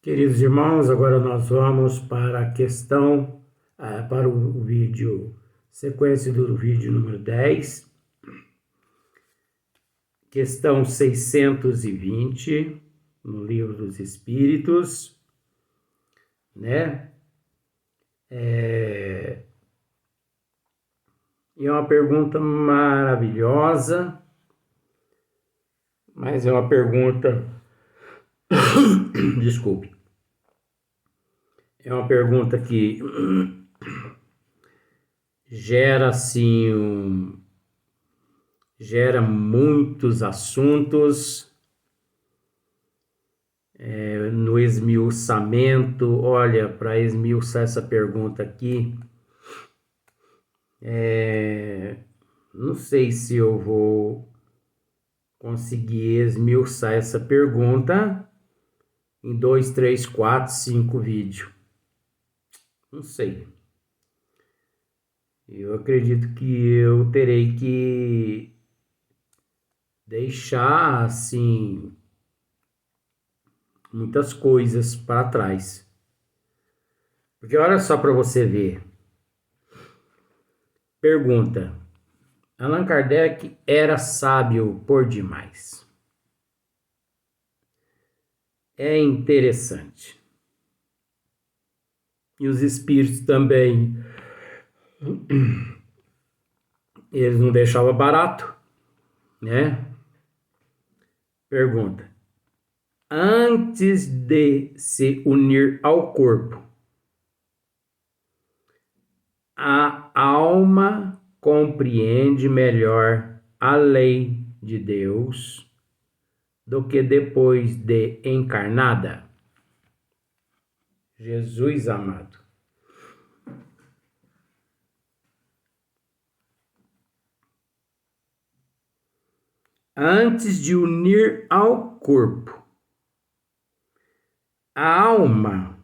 Queridos irmãos, agora nós vamos para a questão, para o vídeo, sequência do vídeo número 10, questão 620, no Livro dos Espíritos, né? E é uma pergunta maravilhosa, mas é uma pergunta, desculpe, é uma pergunta que gera assim, gera muitos assuntos no esmiuçamento. Olha, para esmiuçar essa pergunta aqui, não sei se eu vou conseguir esmiuçar essa pergunta em 2, 3, 4, 5 vídeos. Não sei. Eu acredito que eu terei que deixar, assim, muitas coisas para trás. Porque olha só para você ver. Pergunta: Allan Kardec era sábio por demais? É interessante. E os espíritos também, eles não deixavam barato, né? Pergunta: antes de se unir ao corpo, a alma compreende melhor a lei de Deus do que depois de encarnada? Jesus amado. Antes de unir ao corpo, a alma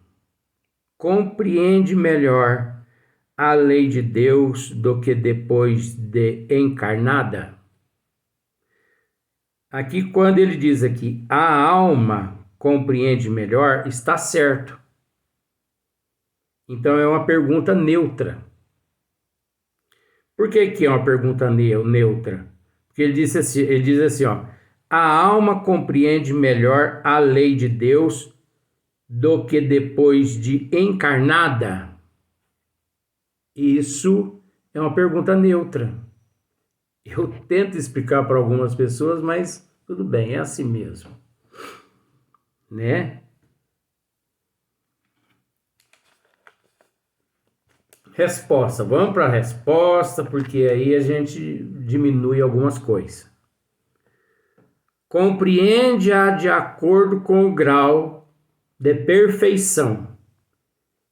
compreende melhor a lei de Deus do que depois de encarnada? Aqui, quando ele diz aqui, a alma compreende melhor, está certo. Então, é uma pergunta neutra. Por que é uma pergunta neutra? Porque ele diz assim, ó, a alma compreende melhor a lei de Deus do que depois de encarnada? Isso é uma pergunta neutra. Eu tento explicar para algumas pessoas, mas tudo bem, é assim mesmo, né? Resposta, vamos para a resposta, porque aí a gente diminui algumas coisas. Compreende-a de acordo com o grau de perfeição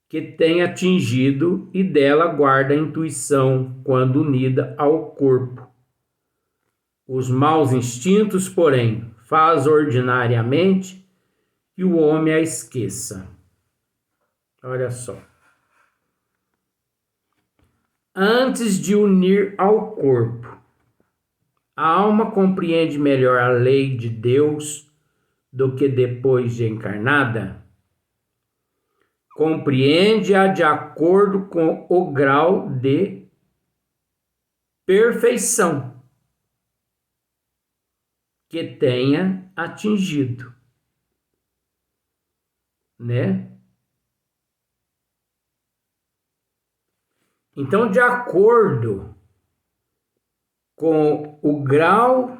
que tem atingido e dela guarda a intuição quando unida ao corpo. Os maus instintos, porém, faz ordinariamente que o homem a esqueça. Olha só. Antes de unir ao corpo, a alma compreende melhor a lei de Deus do que depois de encarnada? Compreende-a de acordo com o grau de perfeição que tenha atingido, né? Então, de acordo com o grau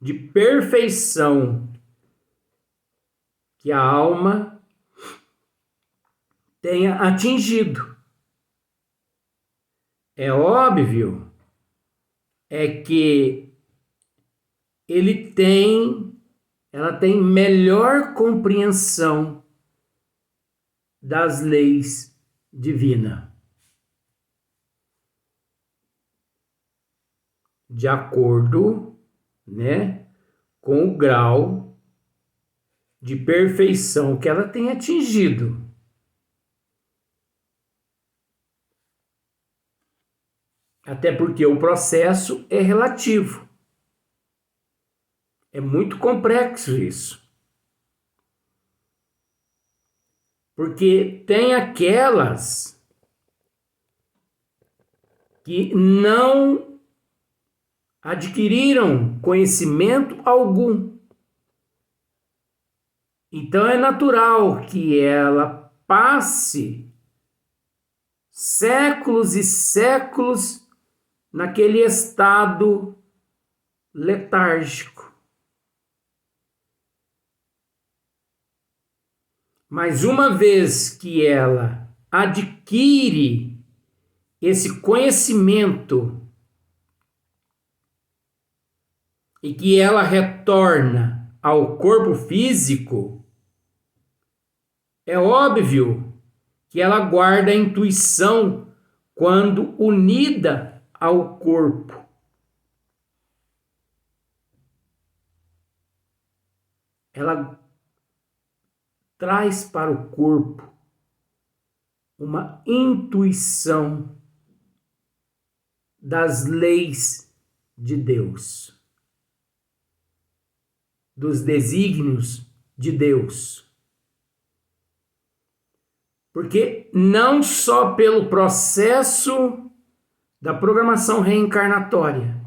de perfeição que a alma tenha atingido, é óbvio que ela tem melhor compreensão das leis divinas, de acordo, né, com o grau de perfeição que ela tem atingido. Até porque o processo é relativo. É muito complexo isso. Porque tem aquelas que não adquiriram conhecimento algum. Então é natural que ela passe séculos e séculos naquele estado letárgico. Mas uma vez que ela adquire esse conhecimento e que ela retorna ao corpo físico, é óbvio que ela guarda a intuição quando unida ao corpo. Ela traz para o corpo uma intuição das leis de Deus, dos desígnios de Deus. Porque não só pelo processo da programação reencarnatória,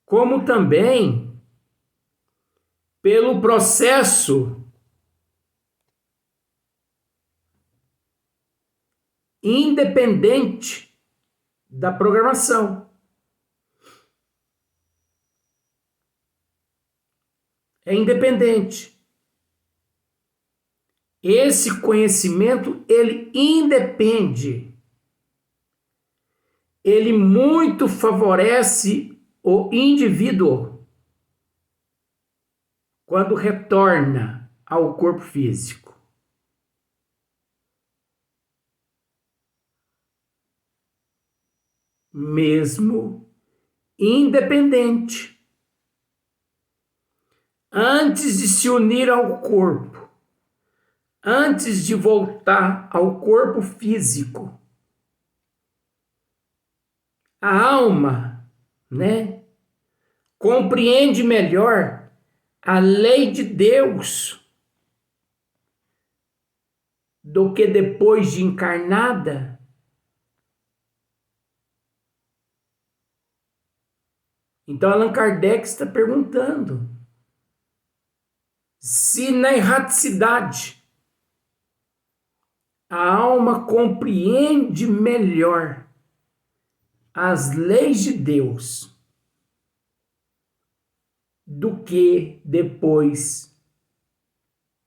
como também pelo processo independente da programação. É independente. Esse conhecimento, ele independe. Ele muito favorece o indivíduo quando retorna ao corpo físico. Mesmo independente. Antes de se unir ao corpo, antes de voltar ao corpo físico, a alma, compreende melhor a lei de Deus do que depois de encarnada. Então Allan Kardec está perguntando se na erraticidade a alma compreende melhor as leis de Deus do que depois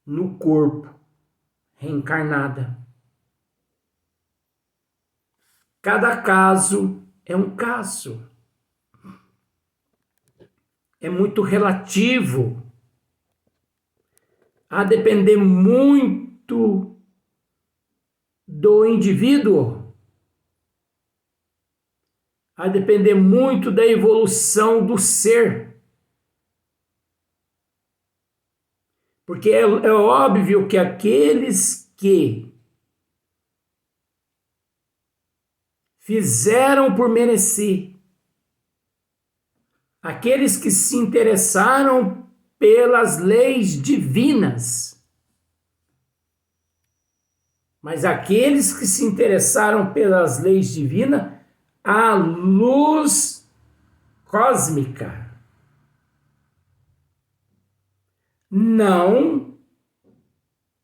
no corpo reencarnada. Cada caso é um caso. É muito relativo, a depender muito do indivíduo, a depender muito da evolução do ser. Porque é óbvio que aqueles que fizeram por merecer, aqueles que se interessaram pelas leis divinas, mas aqueles que se interessaram pelas leis divinas, a luz cósmica, não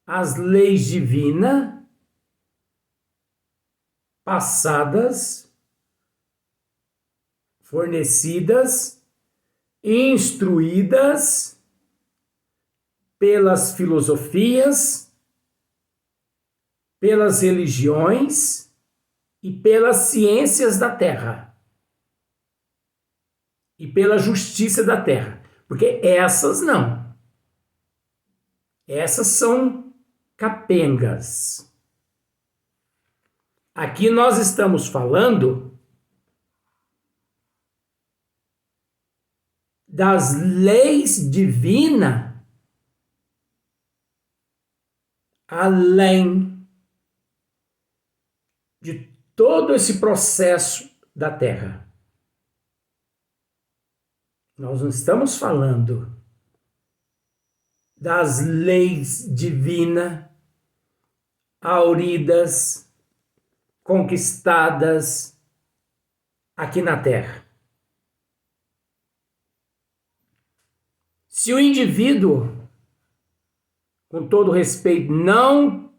as leis divinas passadas, fornecidas, instruídas pelas filosofias, pelas religiões e pelas ciências da Terra e pela justiça da Terra, porque essas não. Essas são capengas. Aqui nós estamos falando das leis divinas além de todo esse processo da Terra. Nós não estamos falando das leis divinas, auridas, conquistadas aqui na Terra. Se o indivíduo, com todo respeito, não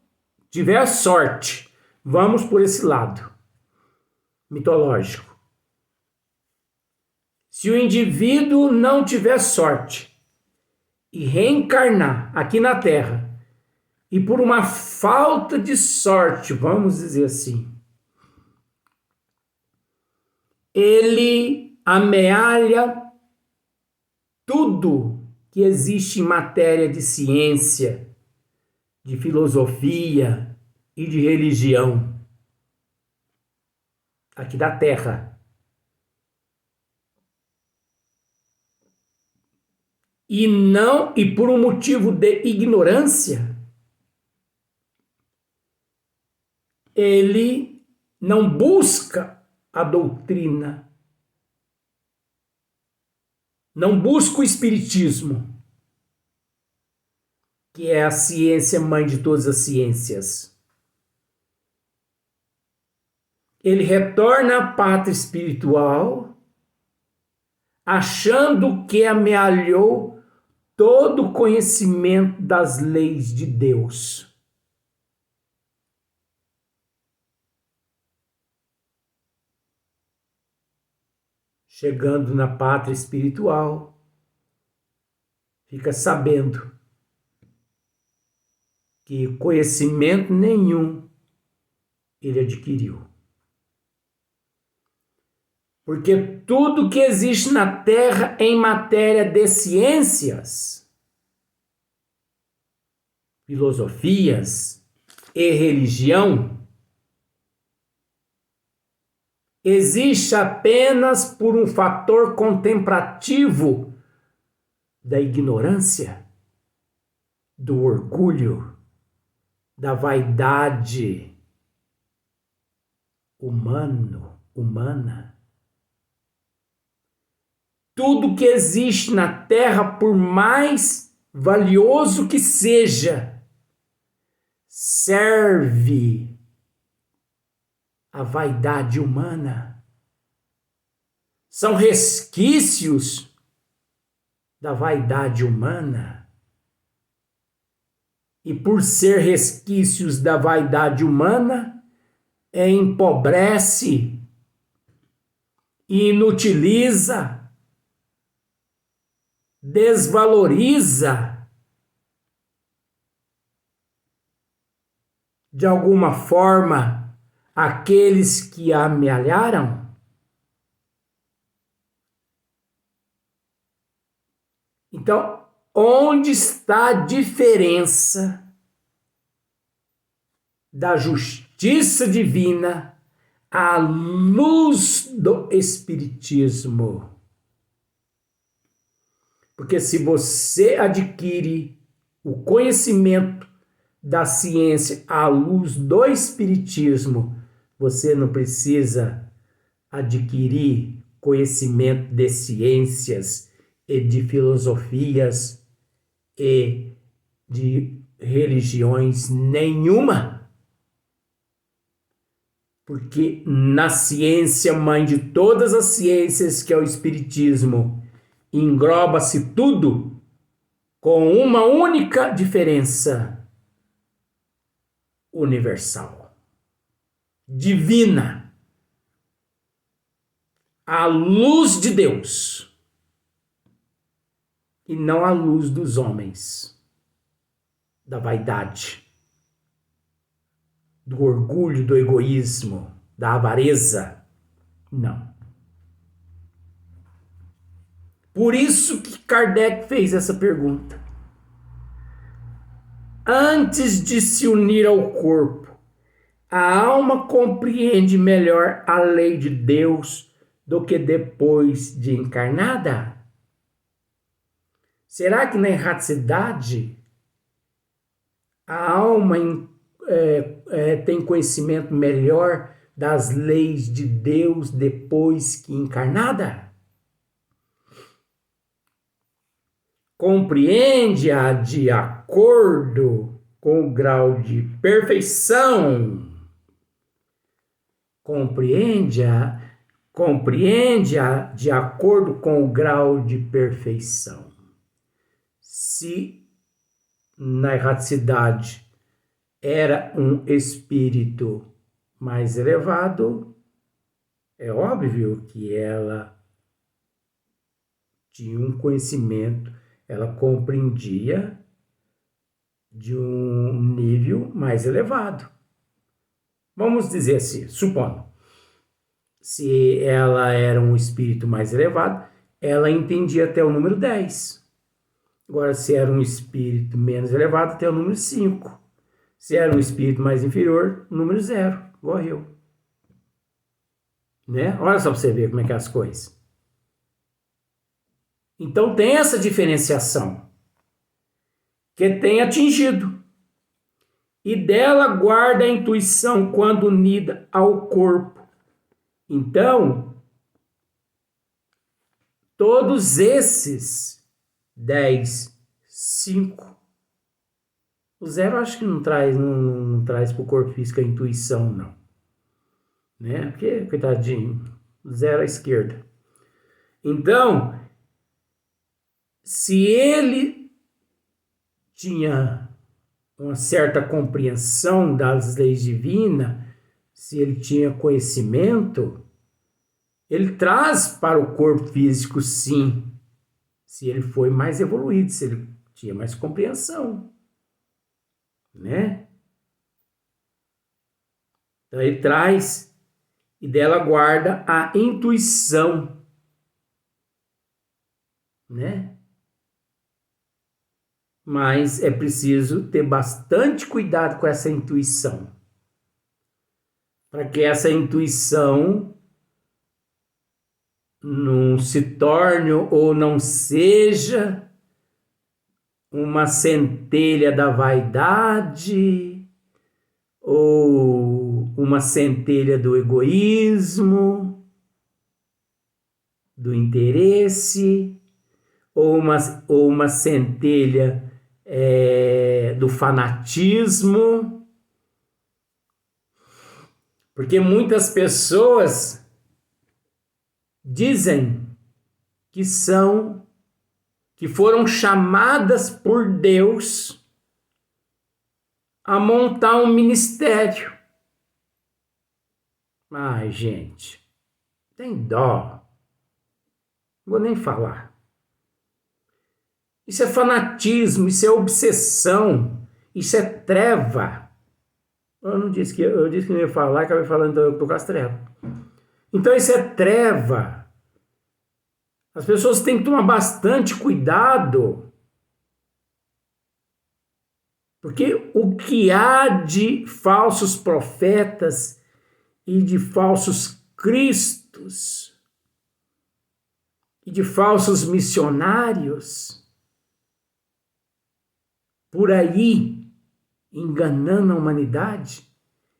tiver sorte, vamos por esse lado mitológico. Se o indivíduo não tiver sorte e reencarnar aqui na Terra, e por uma falta de sorte, vamos dizer assim, ele amealha tudo que existe em matéria de ciência, de filosofia e de religião aqui da Terra. E por um motivo de ignorância, ele não busca a doutrina, não busca o espiritismo, que é a ciência mãe de todas as ciências. Ele retorna à pátria espiritual, achando que amealhou todo o conhecimento das leis de Deus. Chegando na pátria espiritual, fica sabendo que conhecimento nenhum ele adquiriu. Porque tudo que existe na Terra em matéria de ciências, filosofias e religião, existe apenas por um fator contemplativo da ignorância, do orgulho, da vaidade humana. Tudo que existe na Terra, por mais valioso que seja, serve à vaidade humana. São resquícios da vaidade humana. E por ser resquícios da vaidade humana, empobrece e inutiliza, desvaloriza de alguma forma aqueles que a amealharam. Então, onde está a diferença da justiça divina à luz do Espiritismo? Porque se você adquire o conhecimento da ciência à luz do Espiritismo, você não precisa adquirir conhecimento de ciências e de filosofias e de religiões nenhuma. Porque na ciência mãe de todas as ciências, que é o Espiritismo, engloba-se tudo com uma única diferença: universal, divina, a luz de Deus e não a luz dos homens, da vaidade, do orgulho, do egoísmo, da avareza. Não. Por isso que Kardec fez essa pergunta. Antes de se unir ao corpo, a alma compreende melhor a lei de Deus do que depois de encarnada? Será que na erraticidade a alma tem conhecimento melhor das leis de Deus depois que encarnada? compreende-a de acordo com o grau de perfeição. Compreende-a de acordo com o grau de perfeição. Se na erraticidade era um espírito mais elevado, é óbvio que ela tinha um conhecimento, ela compreendia de um nível mais elevado. Vamos dizer assim, supondo, se ela era um espírito mais elevado, ela entendia até o número 10. Agora, se era um espírito menos elevado, até o número 5. Se era um espírito mais inferior, o número 0, igual eu. Né? Olha só para você ver como é que é as coisas. Então tem essa diferenciação que tem atingido. E dela guarda a intuição quando unida ao corpo. Então, todos esses 10, 5, o 0 acho que não traz para o corpo físico a intuição, não. Né? Porque, coitadinho, 0 à esquerda. Então, se ele tinha uma certa compreensão das leis divinas, se ele tinha conhecimento, ele traz para o corpo físico, sim, se ele foi mais evoluído, se ele tinha mais compreensão, né? Então ele traz e dela guarda a intuição, né? Mas é preciso ter bastante cuidado com essa intuição, para que essa intuição não se torne ou não seja uma centelha da vaidade ou uma centelha do egoísmo, do interesse, ou uma centelha do fanatismo. Porque muitas pessoas dizem que foram chamadas por Deus a montar um ministério. Ai, gente, tem dó. Não vou nem falar. Isso é fanatismo, isso é obsessão, isso é treva. Eu disse que não ia falar, acabei falando do Castrelo. Então isso é treva. As pessoas têm que tomar bastante cuidado, porque o que há de falsos profetas e de falsos cristos e de falsos missionários por aí enganando a humanidade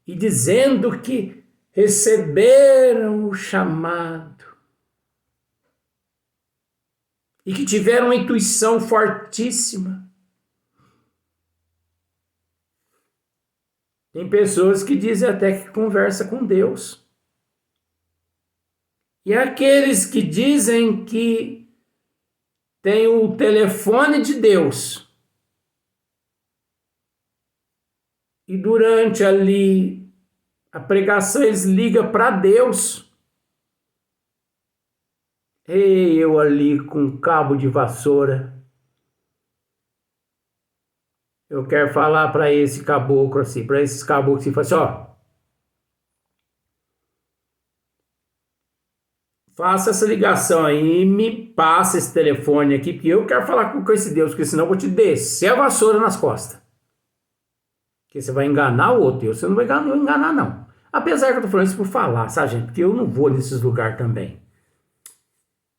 e dizendo que receberam o chamado e que tiveram uma intuição fortíssima. Tem pessoas que dizem até que conversa com Deus. E aqueles que dizem que tem o telefone de Deus e durante ali a pregação eles ligam para Deus. E eu ali com um cabo de vassoura. Eu quero falar para esse caboclo assim, para esses caboclos assim, assim, ó. Faça essa ligação aí e me passa esse telefone aqui, porque eu quero falar com esse Deus, porque senão eu vou te descer a vassoura nas costas. Porque você vai enganar o outro, você não vai enganar não. Apesar que eu tô falando isso por falar, sabe, gente? Porque eu não vou nesses lugares também.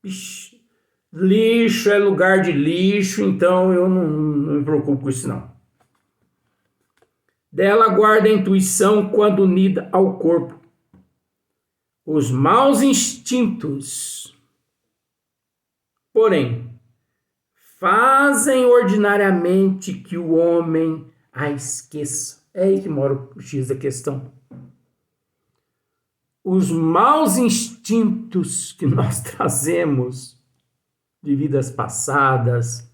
Ixi, lixo é lugar de lixo, então eu não me preocupo com isso não. Dela guarda a intuição quando unida ao corpo. Os maus instintos, porém, fazem ordinariamente que o homem a esqueça. É aí que mora o X da questão. Os maus instintos que nós trazemos de vidas passadas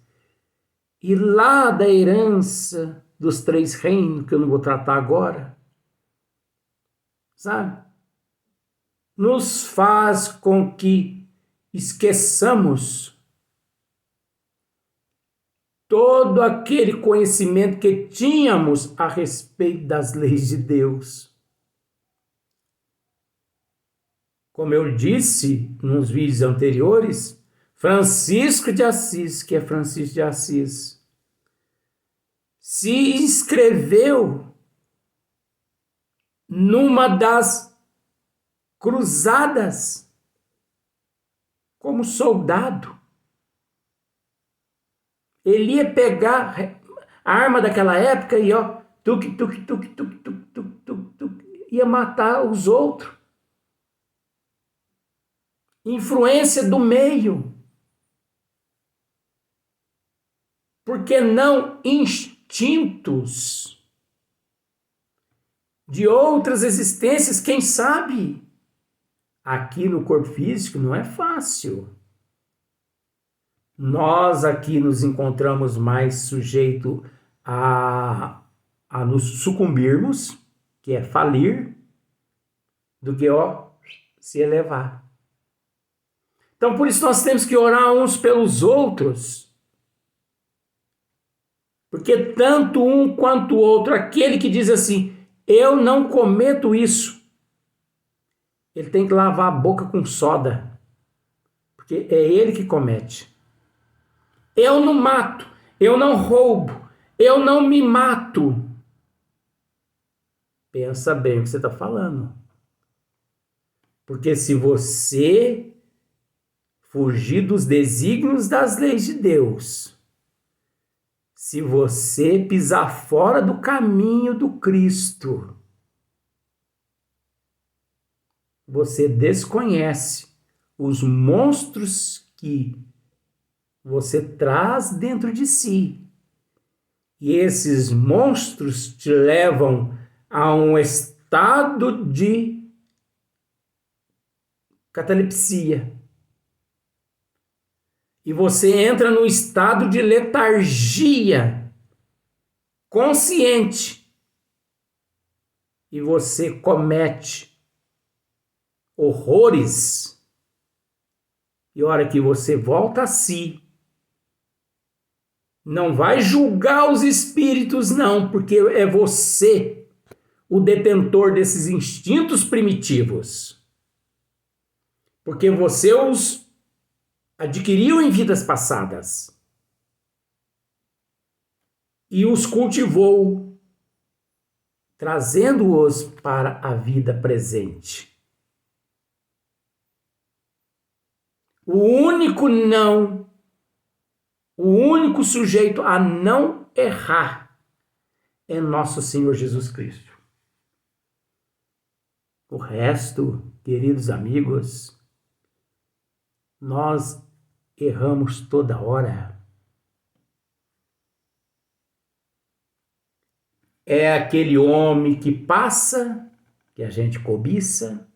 e lá da herança dos 3 reinos, que eu não vou tratar agora, sabe? Nos faz com que esqueçamos todo aquele conhecimento que tínhamos a respeito das leis de Deus. Como eu disse nos vídeos anteriores, Francisco de Assis, que é Francisco de Assis, se inscreveu numa das cruzadas como soldado. Ele ia pegar a arma daquela época e ia matar os outros. Influência do meio. Por que não instintos de outras existências? Quem sabe? Aqui no corpo físico não é fácil. Nós aqui nos encontramos mais sujeito a nos sucumbirmos, que é falir, do que se elevar. Então, por isso nós temos que orar uns pelos outros. Porque tanto um quanto o outro, aquele que diz assim, eu não cometo isso, ele tem que lavar a boca com soda. Porque é ele que comete. Eu não mato, eu não roubo, eu não me mato. Pensa bem o que você está falando. Porque se você fugir dos desígnios das leis de Deus, se você pisar fora do caminho do Cristo, você desconhece os monstros que você traz dentro de si. E esses monstros te levam a um estado de catalepsia. E você entra no estado de letargia consciente. E você comete horrores. E a hora que você volta a si, não vai julgar os espíritos, não, porque é você o detentor desses instintos primitivos. Porque você os adquiriu em vidas passadas e os cultivou, trazendo-os para a vida presente. O único sujeito a não errar é nosso Senhor Jesus Cristo. O resto, queridos amigos, nós erramos toda hora. É aquele homem que passa, que a gente cobiça.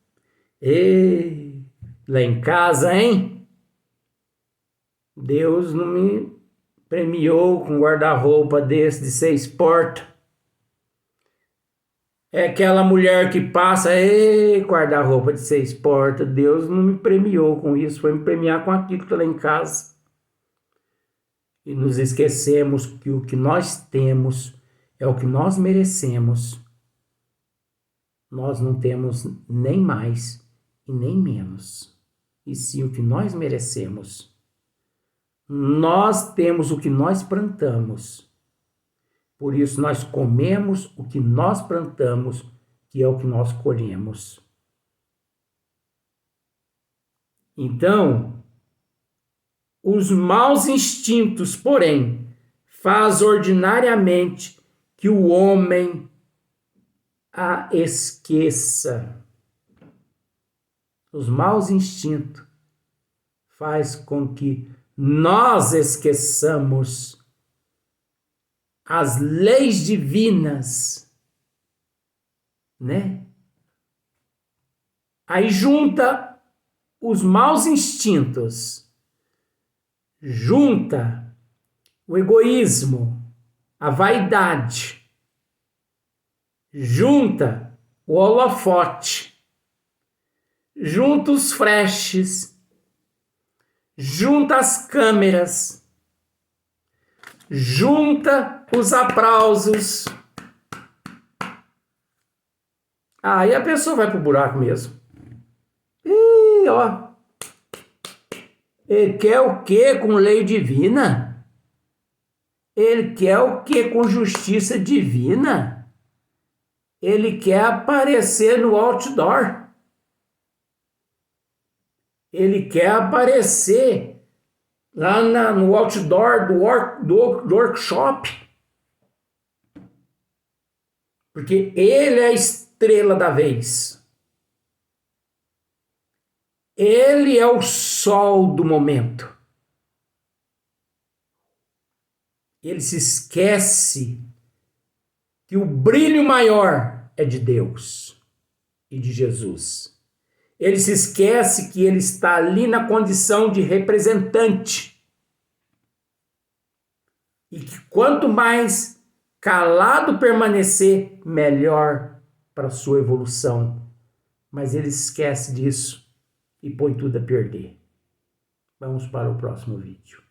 E lá em casa, hein? Deus não me premiou com guarda-roupa desse de 6 portas. É aquela mulher que passa, guarda-roupa de 6 portas. Deus não me premiou com isso, foi me premiar com aquilo que está lá em casa. E nos esquecemos que o que nós temos é o que nós merecemos. Nós não temos nem mais e nem menos. E sim o que nós merecemos. Nós temos o que nós plantamos. Por isso nós comemos o que nós plantamos, que é o que nós colhemos. Então, os maus instintos, porém, faz ordinariamente que o homem a esqueça. Os maus instintos faz com que nós esqueçamos as leis divinas, né? Aí junta os maus instintos, junta o egoísmo, a vaidade, junta o holofote, junta os flashes, junta as câmeras, junta os aplausos. Aí a pessoa vai pro buraco mesmo. E ó, ele quer o quê com lei divina? Ele quer o quê com justiça divina? Ele quer aparecer no outdoor. Ele quer aparecer lá no outdoor do workshop. Porque ele é a estrela da vez. Ele é o sol do momento. Ele se esquece que o brilho maior é de Deus e de Jesus. Ele se esquece que ele está ali na condição de representante. E que quanto mais calado permanecer, melhor para a sua evolução. Mas ele esquece disso e põe tudo a perder. Vamos para o próximo vídeo.